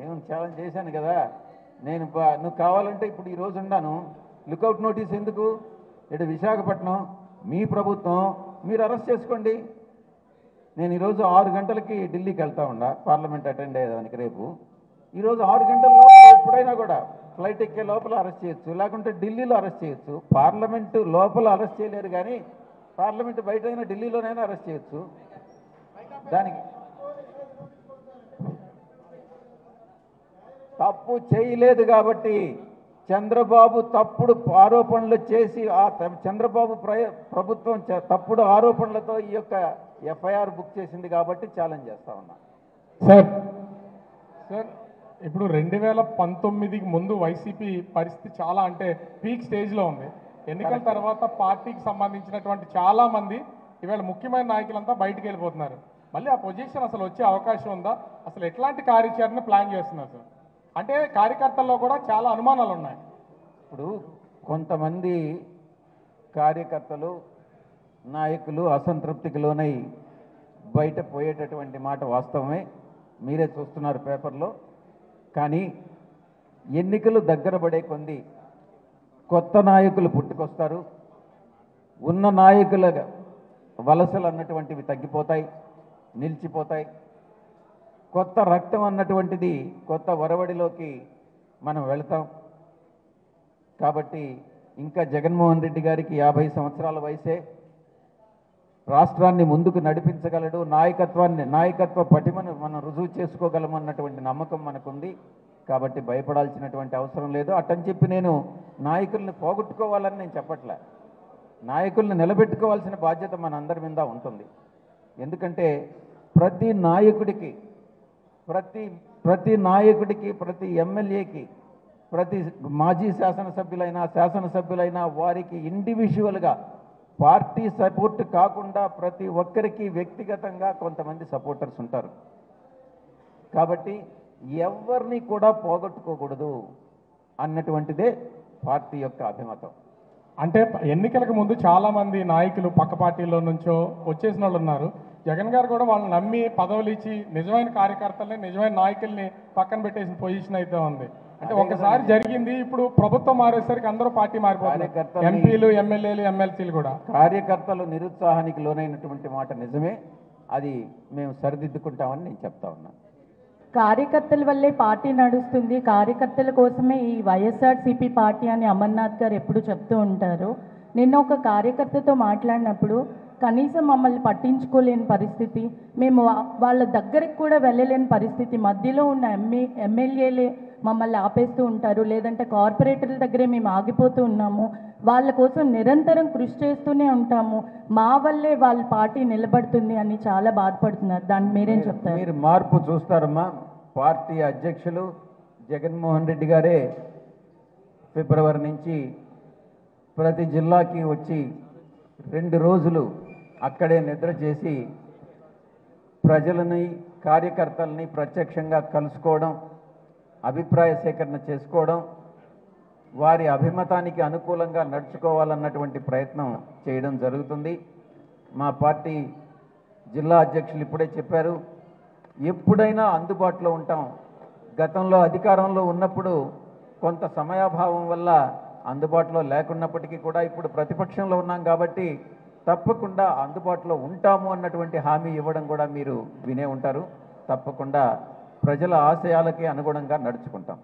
ఏం ఛాలెంజ్ చేశాను కదా నేను. నువ్వు కావాలంటే ఇప్పుడు ఈరోజు ఉన్నాను, లుకౌట్ నోటీస్ ఎందుకు? ఇటు విశాఖపట్నం మీ ప్రభుత్వం, మీరు అరెస్ట్ చేసుకోండి. నేను ఈరోజు 6 గంటలకి ఢిల్లీకి వెళ్తా ఉన్నా పార్లమెంట్ అటెండ్ అయ్యేదానికి. రేపు ఈరోజు 6 గంటల లోపల ఎప్పుడైనా కూడా ఫ్లైట్ ఎక్కే లోపల అరెస్ట్ చేయొచ్చు, లేకుంటే ఢిల్లీలో అరెస్ట్ చేయొచ్చు. పార్లమెంటు లోపల అరెస్ట్ చేయలేరు, కానీ పార్లమెంటు బయట అయినా ఢిల్లీలోనైనా అరెస్ట్ చేయొచ్చు. దానికి తప్పు చేయలేదు కాబట్టి చంద్రబాబు తప్పుడు ఆరోపణలు చేసి చంద్రబాబు ప్రభుత్వం తప్పుడు ఆరోపణలతో ఈ యొక్క ఎఫ్ఐఆర్ బుక్ చేసింది కాబట్టి ఛాలెంజ్ చేస్తా ఉన్నా. సార్ ఇప్పుడు 2019కి ముందు వైసీపీ పరిస్థితి చాలా అంటే పీక్ స్టేజ్లో ఉంది. ఎన్నికల తర్వాత పార్టీకి సంబంధించినటువంటి చాలా మంది ఇవాళ ముఖ్యమైన నాయకులంతా బయటికి వెళ్ళిపోతున్నారు. మళ్ళీ ఆ పొజిషన్ అసలు వచ్చే అవకాశం ఉందా? అసలు ఎట్లాంటి కార్యాచరణ ప్లాన్ చేస్తున్నారు సార్? అంటే కార్యకర్తల్లో కూడా చాలా అనుమానాలు ఉన్నాయి. ఇప్పుడు కొంతమంది కార్యకర్తలు నాయకులు అసంతృప్తికి లోనై బయట పోయేటటువంటి మాట వాస్తవమే, మీరే చూస్తున్నారు పేపర్లో. కానీ ఎన్నికలు దగ్గర పడే కొంది కొత్త నాయకులు పుట్టుకొస్తారు. ఉన్న నాయకుల వలసలు అన్నటువంటివి తగ్గిపోతాయి, నిలిచిపోతాయి. కొత్త రక్తం అన్నటువంటిది కొత్త ఒరవడిలోకి మనం వెళతాం. కాబట్టి ఇంకా జగన్మోహన్ రెడ్డి గారికి 50 సంవత్సరాల వయసే, రాష్ట్రాన్ని ముందుకు నడిపించగలడు, నాయకత్వ పటిమను మనం రుజువు చేసుకోగలమన్నటువంటి నమ్మకం మనకుంది. కాబట్టి భయపడాల్సినటువంటి అవసరం లేదు. అట్టని చెప్పి నేను నాయకుల్ని పోగొట్టుకోవాలని నేను చెప్పట్లే. నాయకుల్ని నిలబెట్టుకోవాల్సిన బాధ్యత మన అందరి మీద ఉంటుంది. ఎందుకంటే ప్రతి నాయకుడికి, ప్రతి ఎమ్మెల్యేకి, ప్రతి మాజీ శాసనసభ్యులైనా వారికి ఇండివిజువల్గా పార్టీ సపోర్ట్ కాకుండా ప్రతి ఒక్కరికి వ్యక్తిగతంగా కొంతమంది సపోర్టర్స్ ఉంటారు. కాబట్టి ఎవరిని కూడా పోగొట్టుకోకూడదు అన్నటువంటిదే పార్టీ యొక్క అభిమతం. అంటే ఎన్నికలకు ముందు చాలామంది నాయకులు పక్క పార్టీల్లో నుంచో వచ్చేసిన వాళ్ళు ఉన్నారు. జగన్ గారు కూడా వాళ్ళని నమ్మి పదవులు ఇచ్చి నిజమైన కార్యకర్తల్ని, నిజమైన నాయకుల్ని పక్కన పెట్టేసిన పొజిషన్ అయితే ఉంది. అంటే ఒకసారి జరిగింది, ఇప్పుడు ప్రభుత్వం మారేసరికి అందరూ పార్టీ మారిపోతారు, ఎంపీలు, ఎమ్మెల్యేలు, ఎమ్మెల్సీలు కూడా. కార్యకర్తలు నిరుత్సాహానికి లోనైనటువంటి మాట నిజమే, అది మేము సరిదిద్దుకుంటామని నేను చెప్తా ఉన్నాను. కార్యకర్తల వల్లే పార్టీ నడుస్తుంది, కార్యకర్తల కోసమే ఈ వైఎస్ఆర్సీపీ పార్టీ అని అమర్నాథ్ గారు ఎప్పుడు చెప్తూ ఉంటారు. నిన్న ఒక కార్యకర్తతో మాట్లాడినప్పుడు కనీసం మమ్మల్ని పట్టించుకోలేని పరిస్థితి, మేము వాళ్ళ దగ్గరికి కూడా వెళ్ళలేని పరిస్థితి, మధ్యలో ఉన్న ఎమ్మెల్యేలే మమ్మల్ని ఆపేస్తూ ఉంటారు, లేదంటే కార్పొరేటర్ల దగ్గరే మేము ఆగిపోతూ ఉన్నాము, వాళ్ళ కోసం నిరంతరం కృషి చేస్తూనే ఉంటాము, మా వల్లే వాళ్ళ పార్టీ నిలబడుతుంది అని చాలా బాధపడుతున్నారు. దాన్ని మీరేం చెప్తారు? మీరు మార్పు చూస్తారమ్మా. పార్టీ అధ్యక్షులు జగన్మోహన్ రెడ్డి గారే ఫిబ్రవరి నుంచి ప్రతి జిల్లాకి వచ్చి 2 రోజులు అక్కడే నిద్ర చేసి ప్రజలని, కార్యకర్తల్ని ప్రత్యక్షంగా కలుసుకోవడం, అభిప్రాయ సేకరణ చేసుకోవడం, వారి అభిమతానికి అనుకూలంగా నడుచుకోవాలన్నటువంటి ప్రయత్నం చేయడం జరుగుతుంది. మా పార్టీ జిల్లా అధ్యక్షులు ఇప్పుడే చెప్పారు, ఎప్పుడైనా అందుబాటులో ఉంటాం. గతంలో అధికారంలో ఉన్నప్పుడు కొంత సమయాభావం వల్ల అందుబాటులో లేకున్నప్పటికీ కూడా ఇప్పుడు ప్రతిపక్షంలో ఉన్నాం కాబట్టి తప్పకుండా అందుబాటులో ఉంటాము అన్నటువంటి హామీ ఇవ్వడం కూడా మీరు వినే ఉంటారు. తప్పకుండా ప్రజల ఆశయాలకి అనుగుణంగా నడుచుకుంటాం.